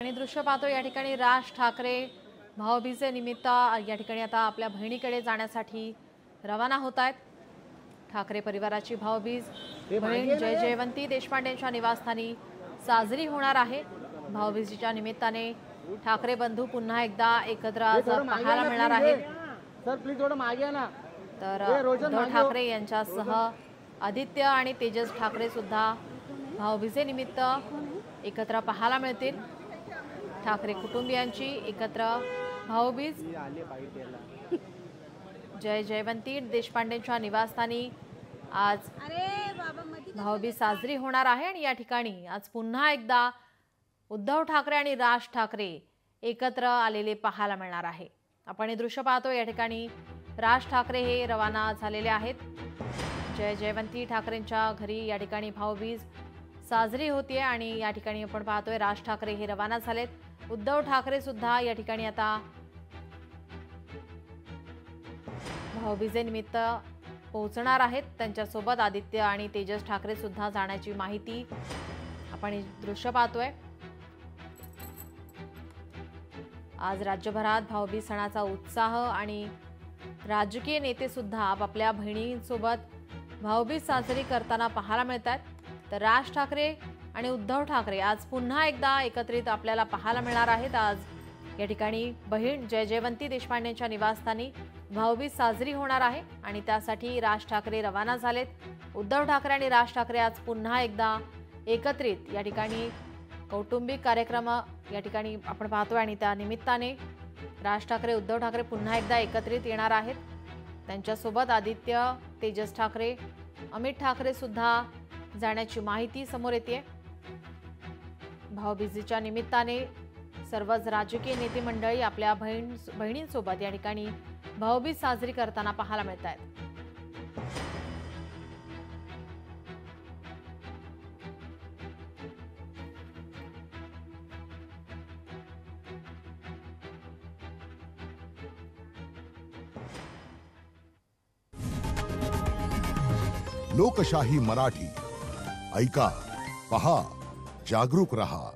आणि दृश्य पाहतो या ठिकाणी राज ठाकरे भाऊबीजे निमित्त या ठिकाणी आता आपल्या बहिणीकडे जाण्यासाठी रवाना होत आहेत। ठाकरे परिवाराची भाऊबीज बहीण जय जयवंती देशपांडेंच्या निवासस्थानी साजरी होणार आहे। भाऊबीजेच्या निमित्ताने ठाकरे बंधू पुन्हा एकदा एकत्र आज पाहायला मिळणार आहेत। सर प्लीज थोडं मागे या ना। तर उद्धव ठाकरे यांच्यासह आदित्य आणि तेजस ठाकरे सुद्धा भाऊबीजे निमित्त एकत्र पाहायला मिळतील। ठाकरे कुटुंबियांची एकत्र भाऊबीज जय जयवंती देशपांडेंच्या निवासस्थानी आज भाऊबीज साजरी होणार आहे। आणि या ठिकाणी आज पुन्हा एकदा उद्धव ठाकरे आणि राज ठाकरे एकत्र आलेले पाहायला मिळणार आहे। आपण हे दृश्य पाहतो या ठिकाणी राज ठाकरे हे रवाना झालेले आहेत। जय जयवंती ठाकरेंच्या घरी या ठिकाणी भाऊबीज साजरी होतीये आणि या ठिकाणी आपण पाहतोय राज ठाकरे हे रवाना झालेत। उद्धव ठाकरे सुद्धा या ठिकाणी आता भाऊबीजेनिमित्त पोहोचणार आहेत। त्यांच्यासोबत आदित्य आणि तेजस ठाकरे सुद्धा जाण्याची माहिती आपण हे दृश्य पाहतोय। आज राज्यभरात भाऊबीज सणाचा उत्साह आणि राजकीय नेते सुद्धा आपापल्या बहिणींसोबत भाऊबीज साजरी करताना पाहायला मिळतात। तर राज ठाकरे आणि उद्धव ठाकरे आज पुन्हा एकदा एकत्रित आपल्याला पाहायला मिळणार आहेत। आज या ठिकाणी बहीण जय जयवंती देशपांडेंच्या निवासस्थानी भाऊबीज साजरी होणार आहे आणि त्यासाठी राज ठाकरे रवाना झालेत। उद्धव ठाकरे आणि राज ठाकरे आज पुन्हा एकदा एकत्रित या ठिकाणी कौटुंबिक कार्यक्रम या ठिकाणी आपण पाहतोय आणि त्या निमित्ताने राज ठाकरे उद्धव ठाकरे पुन्हा एकदा एकत्रित येणार आहेत। त्यांच्यासोबत आदित्य तेजस ठाकरे अमित ठाकरे सुद्धा जाण्याची माहिती समोर येते। भाऊबीजेच्या निमित्ताने सर्वच राजकीय नेते मंडळी आपल्या बहिणींसोबत या ठिकाणी भाऊबीज साजरी करताना पाहायला मिळत आहेत। लोकशाही मराठी ऐका, पहा, जागरूक रहा।